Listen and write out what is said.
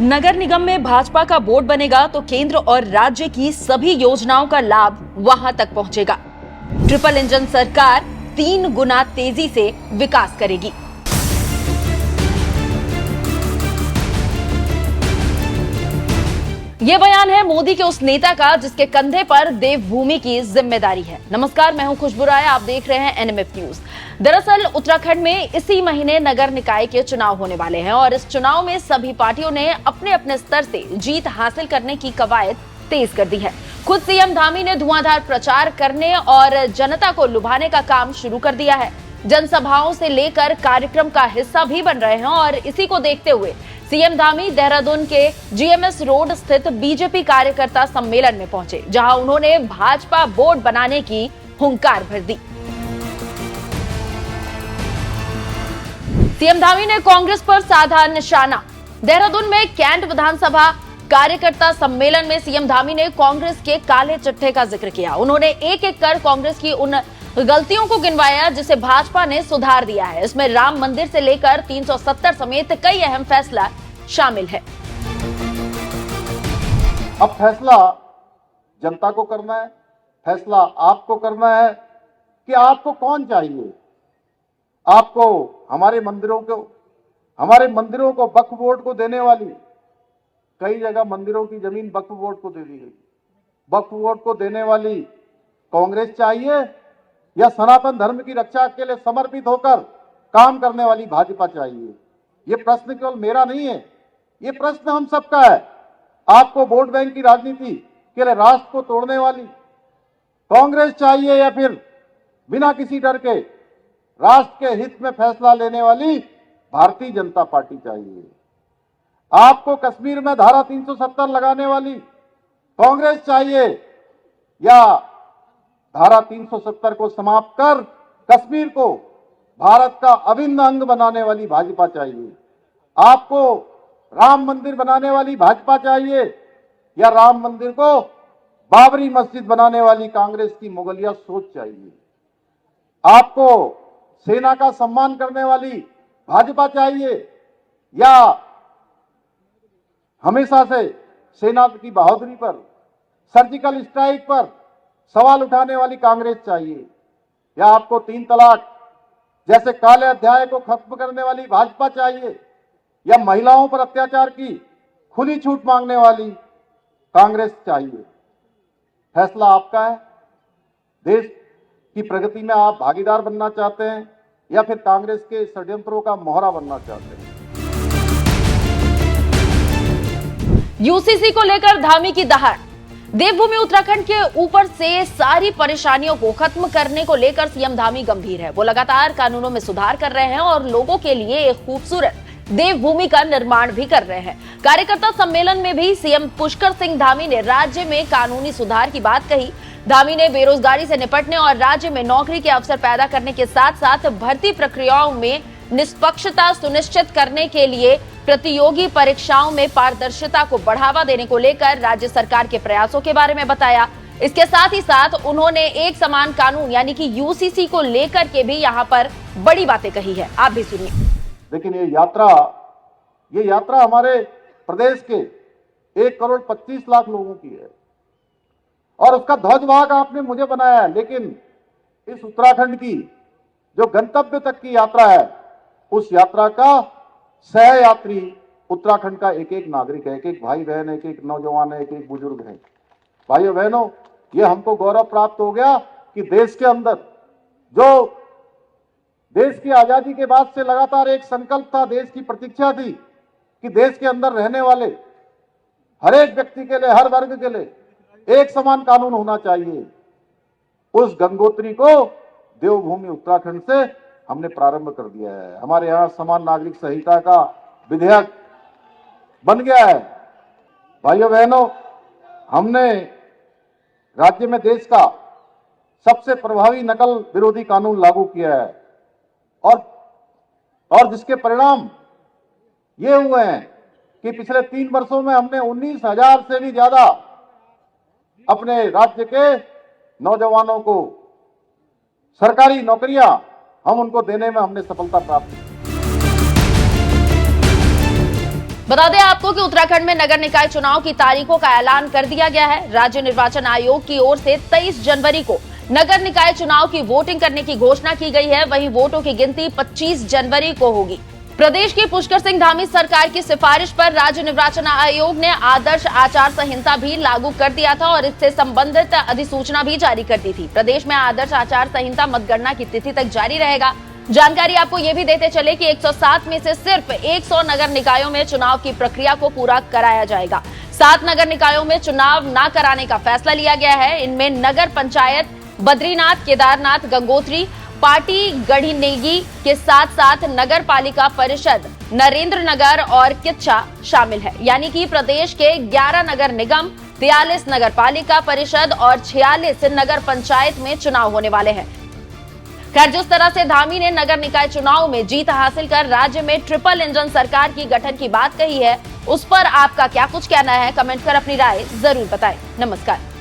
नगर निगम में भाजपा का बोर्ड बनेगा तो केंद्र और राज्य की सभी योजनाओं का लाभ वहां तक पहुंचेगा। ट्रिपल इंजन सरकार 3 गुना तेजी से विकास करेगी। ये बयान है मोदी के उस नेता का जिसके कंधे पर देवभूमि की जिम्मेदारी है। नमस्कार, मैं हूं खुशबू राय, आप देख रहे हैं एनएमएफ न्यूज। दरअसल उत्तराखंड में इसी महीने नगर निकाय के चुनाव होने वाले हैं और इस चुनाव में सभी पार्टियों ने अपने अपने स्तर से जीत हासिल करने की कवायद तेज कर दी है। खुद सीएम धामी ने धुआंधार प्रचार करने और जनता को लुभाने का काम शुरू कर दिया है। जनसभाओं से लेकर कार्यक्रम का हिस्सा भी बन रहे हैं और इसी को देखते हुए सीएम धामी देहरादून के जीएमएस रोड स्थित बीजेपी कार्यकर्ता सम्मेलन में पहुंचे, जहां उन्होंने भाजपा बोर्ड बनाने की हुंकार भर दी। सीएम धामी ने कांग्रेस पर साधा निशाना। देहरादून में कैंट विधानसभा कार्यकर्ता सम्मेलन में सीएम धामी ने कांग्रेस के काले चिट्ठे का जिक्र किया। उन्होंने एक एक कर कांग्रेस की उन गलतियों को गिनवाया जिसे भाजपा ने सुधार दिया है। इसमें राम मंदिर से लेकर 370 समेत कई अहम फैसला शामिल है। अब फैसला जनता को करना है, फैसला आपको करना है कि आपको कौन चाहिए। आपको हमारे मंदिरों को वक्फ बोर्ड को देने वाली, कई जगह मंदिरों की जमीन वक्फ बोर्ड को दे दी गई। वक्फ बोर्ड को देने वाली कांग्रेस चाहिए या सनातन धर्म की रक्षा के लिए समर्पित होकर काम करने वाली भाजपा चाहिए। ये प्रश्न केवल मेरा नहीं है, ये प्रश्न हम सबका है। आपको वोट बैंक की राजनीति के लिए राष्ट्र को तोड़ने वाली कांग्रेस चाहिए या फिर बिना किसी डर के राष्ट्र के हित में फैसला लेने वाली भारतीय जनता पार्टी चाहिए। आपको कश्मीर में धारा 370 लगाने वाली कांग्रेस चाहिए या धारा 370 को समाप्त कर कश्मीर को भारत का अभिन्न अंग बनाने वाली भाजपा चाहिए। आपको राम मंदिर बनाने वाली भाजपा चाहिए या राम मंदिर को बाबरी मस्जिद बनाने वाली कांग्रेस की मुगलिया सोच चाहिए। आपको सेना का सम्मान करने वाली भाजपा चाहिए या हमेशा से सेना की बहादुरी पर, सर्जिकल स्ट्राइक पर सवाल उठाने वाली कांग्रेस चाहिए या आपको 3 तलाक जैसे काले अध्याय को खत्म करने वाली भाजपा चाहिए या महिलाओं पर अत्याचार की खुली छूट मांगने वाली कांग्रेस चाहिए। फैसला आपका है। देश की प्रगति में आप भागीदार बनना चाहते हैं या फिर कांग्रेस के षड्यंत्रों का मोहरा बनना चाहते हैं। यूसीसी को लेकर धामी की दहाड़। देवभूमि उत्तराखंड के ऊपर से सारी परेशानियों को खत्म करने को लेकर सीएम धामी गंभीर है। वो लगातार कानूनों में सुधार कर रहे हैं और लोगों के लिए एक खूबसूरत देवभूमि का निर्माण भी कर रहे हैं। कार्यकर्ता सम्मेलन में भी सीएम पुष्कर सिंह धामी ने राज्य में कानूनी सुधार की बात कही। धामी ने बेरोजगारी से निपटने और राज्य में नौकरी के अवसर पैदा करने के साथ साथ भर्ती प्रक्रियाओं में निष्पक्षता सुनिश्चित करने के लिए प्रतियोगी परीक्षाओं में पारदर्शिता को बढ़ावा देने को लेकर राज्य सरकार के प्रयासों के बारे में बताया। इसके साथ ही साथ उन्होंने एक समान कानून यानी कि यूसीसी को लेकर के भी यहाँ पर बड़ी बातें कही है। आप भी सुनिए। लेकिन ये यात्रा हमारे प्रदेश के 1,25,00,000 लोगों की है और उसका ध्वजवाहक आपने मुझे बनाया है। लेकिन इस उत्तराखंड की जो गंतव्य तक की यात्रा है, उस यात्रा का सह यात्री उत्तराखंड का एक एक नागरिक है, एक एक भाई बहन, एक एक नौजवान है, एक एक बुजुर्ग है। भाइयों बहनों, ये हमको गौरव प्राप्त हो गया कि देश के अंदर जो देश की आजादी के बाद से लगातार एक संकल्प था, देश की प्रतीक्षा थी कि देश के अंदर रहने वाले हर एक व्यक्ति के लिए, हर वर्ग के लिए एक समान कानून होना चाहिए। उस गंगोत्री को देवभूमि उत्तराखंड से हमने प्रारंभ कर दिया है। हमारे यहां समान नागरिक संहिता का विधेयक बन गया है। भाइयों बहनों, हमने राज्य में देश का सबसे प्रभावी नकल विरोधी कानून लागू किया है और जिसके परिणाम ये हुए हैं कि पिछले 3 वर्षों में हमने 19,000 से भी ज्यादा अपने राज्य के नौजवानों को सरकारी नौकरियां हम उनको देने में हमने सफलता प्राप्त की। बता दें आपको कि उत्तराखंड में नगर निकाय चुनाव की तारीखों का ऐलान कर दिया गया है। राज्य निर्वाचन आयोग की ओर से 23 जनवरी को नगर निकाय चुनाव की वोटिंग करने की घोषणा की गई है। वहीं वोटों की गिनती 25 जनवरी को होगी। प्रदेश की पुष्कर सिंह धामी सरकार की सिफारिश पर राज्य निर्वाचन आयोग ने आदर्श आचार संहिता भी लागू कर दिया था और इससे संबंधित अधिसूचना भी जारी कर दी थी। प्रदेश में आदर्श आचार संहिता मतगणना की तिथि तक जारी रहेगा। जानकारी आपको ये भी देते चले कि 107 में से सिर्फ 100 नगर निकायों में चुनाव की प्रक्रिया को पूरा कराया जाएगा। 7 नगर निकायों में चुनाव न कराने का फैसला लिया गया है। इनमें नगर पंचायत बद्रीनाथ, केदारनाथ, गंगोत्री, पाटी, गढ़ीनेगी के साथ साथ नगर पालिका परिषद, नरेंद्र नगर और किच्छा शामिल है। यानी कि प्रदेश के 11 नगर निगम, 43 नगर पालिका परिषद और 46 नगर पंचायत में चुनाव होने वाले हैं। खैर, जिस तरह से धामी ने नगर निकाय चुनाव में जीत हासिल कर राज्य में ट्रिपल इंजन सरकार की गठन की बात कही है, उस पर आपका क्या कुछ कहना है? कमेंट कर अपनी राय जरूर बताएं। नमस्कार।